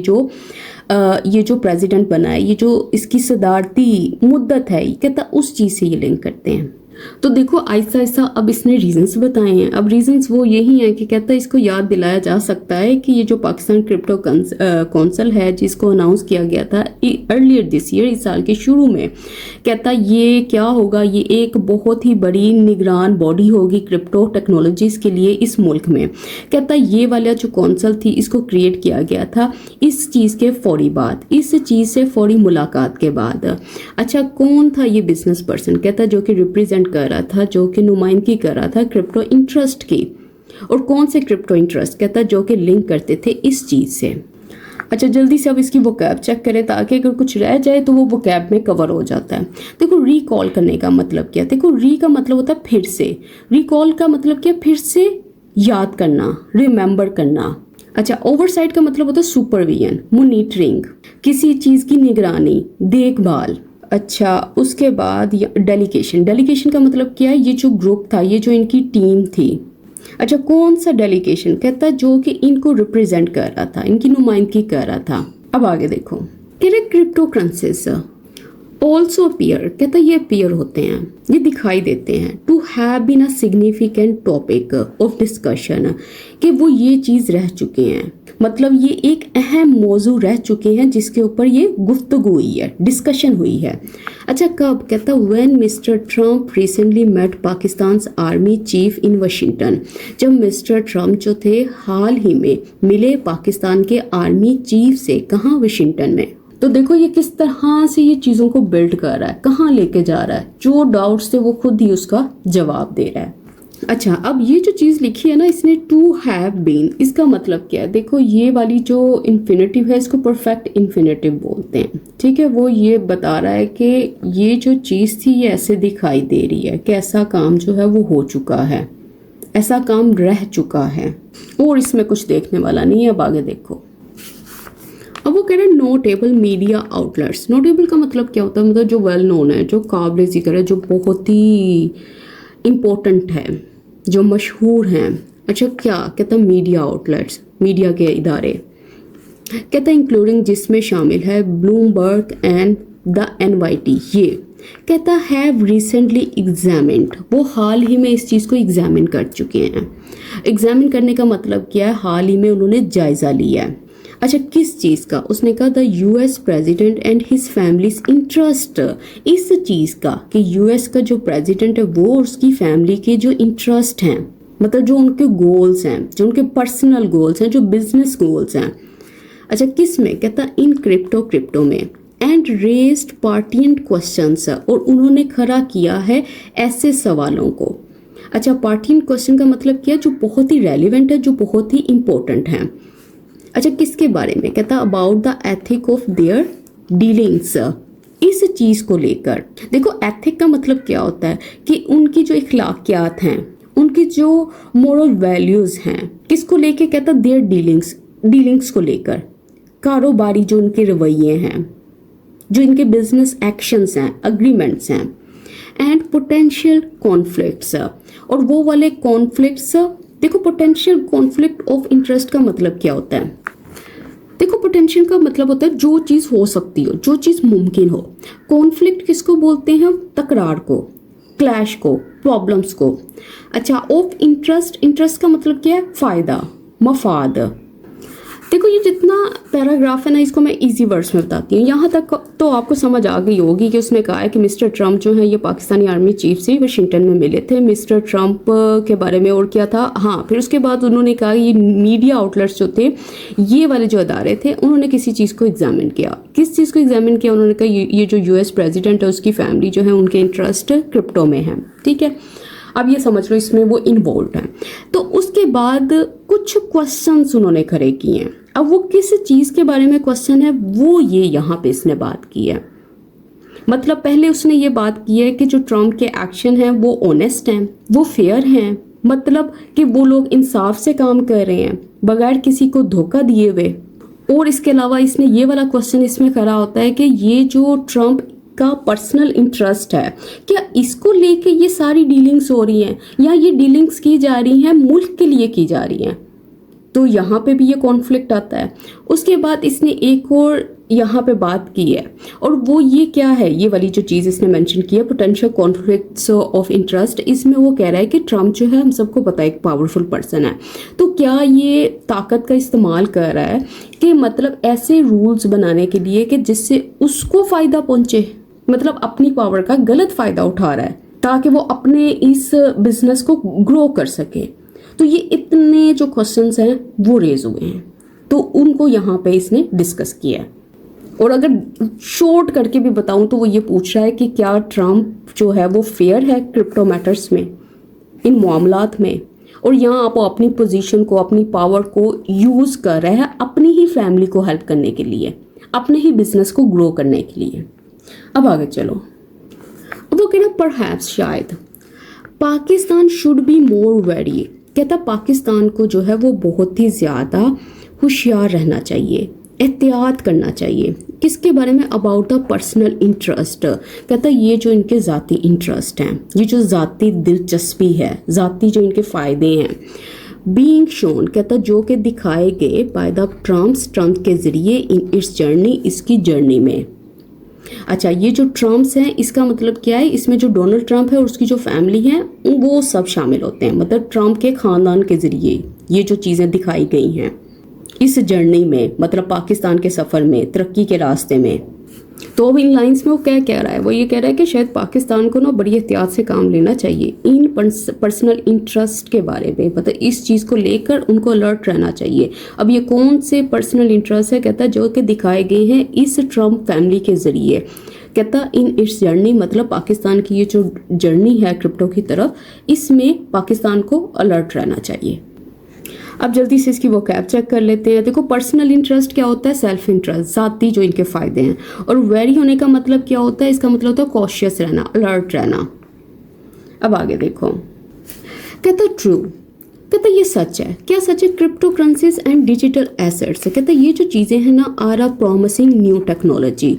जो प्रेसिडेंट बना है, ये जो इसकी सदारती मुद्दत है, कहता उस चीज़ से ये लिंक करते हैं। तो देखो आहिस्ता आहिस्ता अब इसने रीजंस बताए हैं। अब रीजंस वो यही हैं कि कहता है इसको याद दिलाया जा सकता है कि ये जो पाकिस्तान क्रिप्टो काउंसिल है जिसको अनाउंस किया गया था अर्लियर दिस ईयर, इस साल के शुरू में, कहता ये क्या होगा, ये एक बहुत ही बड़ी निगरान बॉडी होगी क्रिप्टो टेक्नोलॉजीज के लिए इस मुल्क में। कहता ये वाला जो काउंसिल थी इसको क्रिएट किया गया था इस चीज़ के फौरी बाद, इस चीज़ से फौरी मुलाकात के बाद। अच्छा कौन था ये बिजनेस पर्सन, कहता जो कि रिप्रेजेंट कर रहा था, जो कि नुमाइंदगी कर रहा था क्रिप्टो इंटरेस्ट की, और कौन से क्रिप्टो इंटरेस्ट, कहता जो कि लिंक करते थे इस चीज़ से। अच्छा जल्दी से अब इसकी वोकैब चेक करें ताकि अगर कुछ रह जाए तो वो वोकैब में कवर हो जाता है। देखो रिकॉल करने का मतलब क्या, देखो री का मतलब होता है फिर से, रिकॉल का मतलब क्या, फिर से याद करना, रिमेंबर करना। अच्छा ओवरसाइट का मतलब होता है सुपरविजन, मॉनिटरिंग, किसी चीज़ की निगरानी, देखभाल। अच्छा उसके बाद डेलीगेशन, डेलीगेशन का मतलब क्या है, ये जो ग्रुप था, ये जो इनकी टीम थी। अच्छा कौन सा डेलीगेशन, कहता है जो कि इनको रिप्रेजेंट कर रहा था, इनकी नुमाइंदगी कर रहा था। अब आगे देखो, कह रहे क्रिप्टो करेंसीज ऑल्सो अपीयर, कहता ये अपीयर होते हैं, ये दिखाई देते हैं, to have been a significant topic of discussion, कि वो ये चीज़ रह चुके हैं, मतलब ये एक अहम मौजू रह चुके हैं जिसके ऊपर ये गुफ्तगू हुई है, डिस्कशन हुई है। अच्छा कब, कहता when mister Trump recently met Pakistan army chief in Washington, जब मिस्टर ट्रम्प जो थे हाल ही में मिले पाकिस्तान के आर्मी चीफ से, कहाँ, वाशिंगटन में। तो देखो ये किस तरह से ये चीज़ों को बिल्ड कर रहा है, कहाँ लेके जा रहा है, जो डाउट्स थे वो खुद ही उसका जवाब दे रहा है। अच्छा अब ये जो चीज़ लिखी है ना इसने, टू हैव बीन, इसका मतलब क्या है, देखो ये वाली जो इन्फिनेटिव है इसको परफेक्ट इन्फिनेटिव बोलते हैं, ठीक है। वो ये बता रहा है कि ये जो चीज़ थी ये ऐसे दिखाई दे रही है कि ऐसा काम जो है वो हो चुका है, ऐसा काम रह चुका है, और इसमें कुछ देखने वाला नहीं है। अब आगे देखो, अब वो कह रहे हैं नोटेबल मीडिया आउटलेट्स। नोटेबल का मतलब क्या होता है, मतलब जो वेल नोन है, जो काबिल जिक्र है, जो बहुत ही इम्पोर्टेंट है, जो मशहूर हैं। अच्छा क्या कहता है, मीडिया आउटलेट्स, मीडिया के इदारे, कहता है इंक्लूडिंग, जिसमें शामिल है ब्लूमबर्ग एंड द NYT, ये कहता हैव रिसेंटली एग्जामिन्ड, वो हाल ही में इस चीज़ को एग्जामिन कर चुके हैं। एग्जामिन करने का मतलब क्या है, हाल ही में उन्होंने जायज़ा लिया है। अच्छा किस चीज़ का, उसने कहा the US president and his families interest, इस चीज़ का कि US का जो प्रेसिडेंट है वो और उसकी फैमिली के जो इंटरेस्ट हैं, मतलब जो उनके गोल्स हैं, जो उनके पर्सनल गोल्स हैं, जो बिजनेस गोल्स हैं। अच्छा किस में, कहता इन क्रिप्टो में, एंड रेज्ड पार्टियन क्वेश्चंस, और उन्होंने खड़ा किया है ऐसे सवालों को। अच्छा पार्टियन क्वेश्चन का मतलब क्या है, जो बहुत ही रेलिवेंट है, जो बहुत ही इंपॉर्टेंट है। अच्छा किसके बारे में, कहता about the ethic of their dealings, इस चीज़ को लेकर। देखो एथिक का मतलब क्या होता है कि उनकी जो इखलाकियात हैं, उनकी जो मोरल वैल्यूज़ हैं, किसको लेके, कहता देयर डीलिंग्स को लेकर, कारोबारी जो उनके रवैये हैं, जो इनके बिजनेस एक्शंस हैं, अग्रीमेंट्स हैं, एंड पोटेंशियल कॉन्फ्लिक्ट्स, और वो वाले कॉन्फ्लिक्ट्स। देखो पोटेंशियल कॉन्फ्लिक्ट ऑफ इंटरेस्ट का मतलब क्या होता है, देखो पोटेंशियल का मतलब होता है जो चीज़ हो सकती हो, जो चीज़ मुमकिन हो। कॉन्फ्लिक्ट किसको बोलते हैं? तकरार को, क्लैश को, प्रॉब्लम्स को। अच्छा, ऑफ इंटरेस्ट, इंटरेस्ट का मतलब क्या है? फ़ायदा, मफाद। देखो ये जितना पैराग्राफ है ना, इसको मैं इजी वर्ड्स में बताती हूँ। यहाँ तक तो आपको समझ आ गई होगी कि उसने कहा है कि मिस्टर ट्रम्प जो है ये पाकिस्तानी आर्मी चीफ से वाशिंगटन में मिले थे। मिस्टर ट्रम्प के बारे में और क्या था? हाँ, फिर उसके बाद उन्होंने कहा ये मीडिया आउटलेट्स जो थे, ये वाले जो अदारे थे, उन्होंने किसी चीज़ को एग्जामिन किया। किस चीज़ को एग्जामिन किया? उन्होंने कहा ये जो यूएस प्रेसिडेंट है उसकी फैमिली जो है उनके इंटरेस्ट क्रिप्टो में है। ठीक है, अब ये समझ लो इसमें वो इन्वॉल्व हैं। तो उसके बाद कुछ क्वेश्चंस उन्होंने खड़े किए हैं। अब वो किस चीज़ के बारे में क्वेश्चन है, वो ये यहाँ पे इसने बात की है। मतलब पहले उसने ये बात की है कि जो ट्रम्प के एक्शन हैं वो ऑनेस्ट हैं, वो फेयर हैं, मतलब कि वो लोग इंसाफ से काम कर रहे हैं बगैर किसी को धोखा दिए हुए। और इसके अलावा इसने ये वाला क्वेश्चन इसमें खड़ा होता है कि ये जो ट्रम्प का पर्सनल इंटरेस्ट है, क्या इसको लेके ये सारी डीलिंग्स हो रही हैं या ये डीलिंग्स की जा रही हैं मुल्क के लिए की जा रही हैं? तो यहाँ पे भी ये कॉन्फ्लिक्ट आता है। उसके बाद इसने एक और यहाँ पे बात की है, और वो ये क्या है, ये वाली जो चीज़ इसने मेंशन की है, पोटेंशियल कॉन्फ्लिक्ट्स ऑफ इंटरेस्ट। इसमें वो कह रहा है कि ट्रम्प जो है हम सबको पता है एक पावरफुल पर्सन है, तो क्या ये ताकत का इस्तेमाल कर रहा है कि मतलब ऐसे रूल्स बनाने के लिए कि जिससे उसको फ़ायदा पहुँचे, मतलब अपनी पावर का गलत फ़ायदा उठा रहा है ताकि वो अपने इस बिजनेस को ग्रो कर सके। तो ये इतने जो क्वेश्चंस हैं वो रेज हुए हैं, तो उनको यहाँ पे इसने डिस्कस किया है। और अगर शॉर्ट करके भी बताऊं तो वो ये पूछ रहा है कि क्या ट्रम्प जो है वो फेयर है क्रिप्टो मैटर्स में, इन मामलात में, और यहाँ आप अपनी पोजीशन को, अपनी पावर को यूज़ कर रहा है अपनी ही फैमिली को हेल्प करने के लिए, अपने ही बिजनेस को ग्रो करने के लिए। अब आगे चलो, वो कह रहा परहैप्स, शायद Pakistan should be more very. कहता पाकिस्तान को जो है वो बहुत ही ज़्यादा होशियार रहना चाहिए, एहतियात करना चाहिए। किसके बारे में? About the personal interest. कहता ये जो इनके ज़ाती इंटरेस्ट हैं, ये जो ज़ाती दिलचस्पी है, ज़ाती जो इनके फ़ायदे हैं, बीइंग शोन, कहता जो कि दिखाए गए बाय द ट्रम्प के ज़रिए इन इट्स जर्नी, इसकी जर्नी में। अच्छा, ये जो ट्रम्प्स हैं इसका मतलब क्या है? इसमें जो डोनाल्ड ट्रम्प है और उसकी जो फैमिली है वो सब शामिल होते हैं। मतलब ट्रम्प के ख़ानदान के ज़रिए ये जो चीज़ें दिखाई गई हैं इस जर्नी में, मतलब पाकिस्तान के सफ़र में, तरक्की के रास्ते में। तो अब इन लाइंस में वो क्या कह रहा है? वो ये कह रहा है कि शायद पाकिस्तान को ना बड़ी एहतियात से काम लेना चाहिए इन पर्सनल इंटरेस्ट के बारे में, मतलब इस चीज़ को लेकर उनको अलर्ट रहना चाहिए। अब ये कौन से पर्सनल इंटरेस्ट है? कहता है जो कि दिखाए गए हैं इस ट्रम्प फैमिली के ज़रिए। कहता इन इट्स जर्नी, मतलब पाकिस्तान की ये जो जर्नी है क्रिप्टो की तरफ, इसमें पाकिस्तान को अलर्ट रहना चाहिए। अब जल्दी से इसकी वोकैब चेक कर लेते हैं। देखो, पर्सनल इंटरेस्ट क्या होता है? सेल्फ इंटरेस्ट, ज़ाती जो इनके फ़ायदे हैं। और वेरी होने का मतलब क्या होता है? इसका मतलब होता है कॉशियस रहना, अलर्ट रहना। अब आगे देखो, कहता ट्रू, कहता ये सच है। क्या सच है? Crypto currencies and digital assets, कहता ये जो चीज़ें हैं ना are a promising new technology.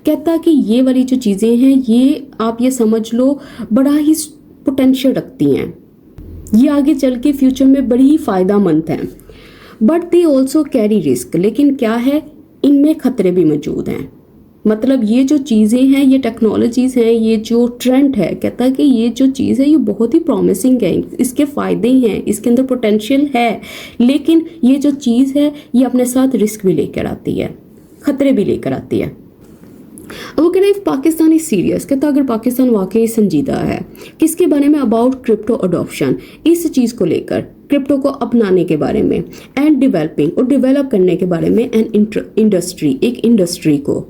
कहता कि ये वाली जो चीज़ें हैं ये आप ये समझ लो बड़ा ही पोटेंशियल रखती हैं, ये आगे चल के फ्यूचर में बड़ी ही फ़ायदेमंद हैं। But they also carry risk, लेकिन क्या है, इनमें ख़तरे भी मौजूद हैं। मतलब ये जो चीज़ें हैं, ये टेक्नोलॉजीज़ हैं, ये जो ट्रेंड है, कहता है कि ये जो चीज़ है ये बहुत ही प्रॉमिसिंग है, इसके फ़ायदे हैं, इसके अंदर पोटेंशियल है, लेकिन ये जो चीज़ है ये अपने साथ रिस्क भी लेकर आती है, ख़तरे भी लेकर आती है। अब वो कह रहे हैं पाकिस्तान इज सीरियस, कहता अगर पाकिस्तान वाकई संजीदा है किसके बारे में? अबाउट क्रिप्टो अडॉप्शन, इस चीज़ को लेकर, क्रिप्टो को अपनाने के बारे में, एंड डेवलपिंग, और डेवलप करने के बारे में, एन इंडस्ट्री, एक इंडस्ट्री को,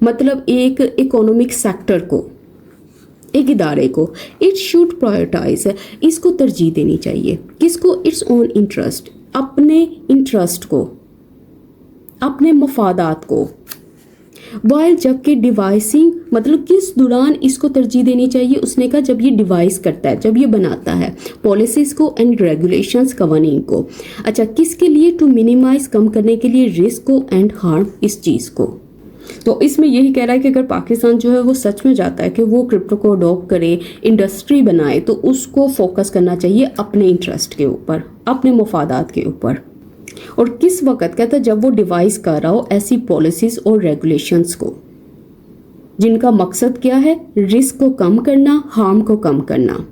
मतलब एक इकोनॉमिक सेक्टर को, एक इदारे को। इट शुड प्रायोरिटाइज, इसको तरजीह देनी चाहिए। किसको? इट्स ओन इंटरेस्ट, अपने इंटरेस्ट को, अपने मफादात को। वाइल, जबकि डिवाइसिंग, मतलब किस दौरान इसको तरजीह देनी चाहिए? उसने कहा जब ये डिवाइस करता है, जब ये बनाता है पॉलिसीज़ को एंड रेगुलेशंस, कवानीन को। अच्छा, किसके लिए? टू मिनिमाइज, कम करने के लिए, रिस्क को एंड हार्म, इस चीज़ को। तो इसमें यही कह रहा है कि अगर पाकिस्तान जो है वो सच में जाता है कि वो क्रिप्टो को अडॉप्ट करे, इंडस्ट्री बनाए, तो उसको फोकस करना चाहिए अपने इंटरेस्ट के ऊपर, अपने मफादात के ऊपर। और किस वक्त, कहता जब वो डिवाइस कर रहा हो ऐसी पॉलिसीज और रेगुलेशंस को जिनका मकसद क्या है, रिस्क को कम करना, हार्म को कम करना।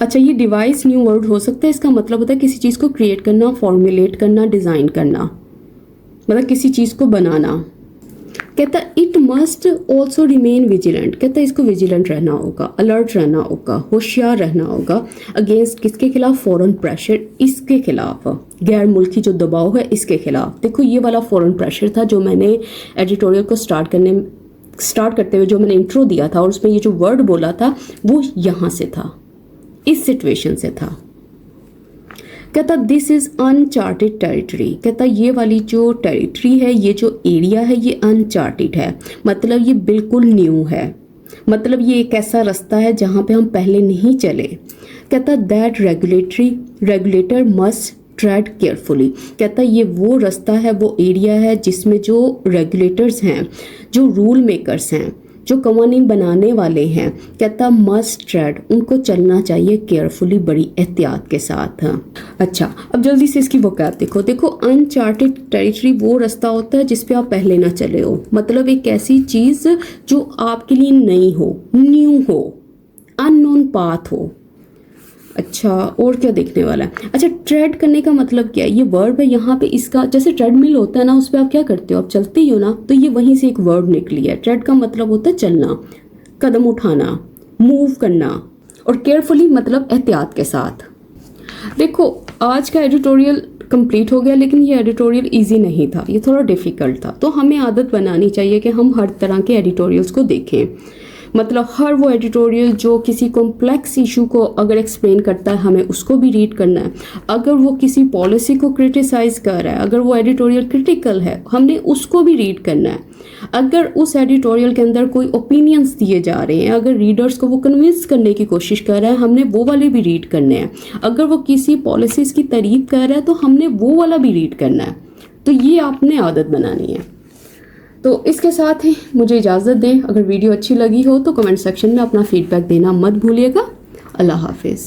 अच्छा, ये डिवाइस न्यू वर्ड हो सकता है, इसका मतलब होता है किसी चीज़ को क्रिएट करना, फॉर्मुलेट करना, डिज़ाइन करना, मतलब किसी चीज़ को बनाना। कहता it must also remain vigilant, कहता इसको विजिलेंट रहना होगा, अलर्ट रहना होगा, होशियार रहना होगा अगेंस्ट किसके खिलाफ, फॉरेन प्रेशर, इसके खिलाफ, गैर मुल्की जो दबाव है इसके खिलाफ। देखो ये वाला फॉरेन प्रेशर था जो मैंने एडिटोरियल को स्टार्ट करते हुए जो मैंने इंट्रो दिया था और उसमें ये जो वर्ड बोला था वो यहाँ से था, इस सिचुएशन से था। कहता दिस इज अनचार्टेड टेरिटरी, कहता ये वाली जो टेरिटरी है, ये जो एरिया है ये अनचार्टेड है, मतलब ये बिल्कुल न्यू है, मतलब ये एक ऐसा रास्ता है जहाँ पे हम पहले नहीं चले। कहता that regulator must trade carefully, कहता ये वो रास्ता है, वो एरिया है जिसमें जो रेगुलेटर्स हैं, जो रूल मेकर्स हैं, जो कवानीन बनाने वाले हैं, कहता मस्ट ट्रेड, उनको चलना चाहिए केयरफुली, बड़ी एहतियात के साथ। अच्छा, अब जल्दी से इसकी वोकैब देखो अनचार्टेड टेरिटरी वो रास्ता होता है जिस पे आप पहले ना चले हो, मतलब एक ऐसी चीज़ जो आपके लिए नई हो, न्यू हो, अननोन पाथ हो। अच्छा, और क्या देखने वाला है। अच्छा, ट्रेड करने का मतलब क्या है, ये वर्ब है यहाँ पे, इसका जैसे ट्रेडमिल होता है ना, उस पर आप क्या करते हो, आप चलते ही हो ना, तो ये वहीं से एक वर्ब निकली है। ट्रेड का मतलब होता है चलना, कदम उठाना, मूव करना, और केयरफुली मतलब एहतियात के साथ। देखो आज का एडिटोरियल कंप्लीट हो गया, लेकिन ये एडिटोरियल इजी नहीं था, ये थोड़ा डिफ़िकल्ट था, तो हमें आदत बनानी चाहिए कि हम हर तरह के एडिटोरियल्स को देखें। मतलब हर वो एडिटोरियल जो किसी कॉम्प्लेक्स इशू को अगर एक्सप्लेन करता है, हमें उसको भी रीड करना है। अगर वो किसी पॉलिसी को क्रिटिसाइज कर रहा है, अगर वो एडिटोरियल क्रिटिकल है, हमने उसको भी रीड करना है। अगर उस एडिटोरियल के अंदर कोई ओपिनियंस दिए जा रहे हैं, अगर रीडर्स को वो कन्विंस करने की कोशिश कर रहा है, हमने वो वाले भी रीड करने हैं। अगर वो किसी पॉलिसीज़ की तारीफ कर रहा है तो हमने वो वाला भी रीड करना है। तो ये आपने आदत बनानी है। तो इसके साथ ही मुझे इजाज़त दें। अगर वीडियो अच्छी लगी हो तो कमेंट सेक्शन में अपना फीडबैक देना मत भूलिएगा। अल्लाह हाफिज़।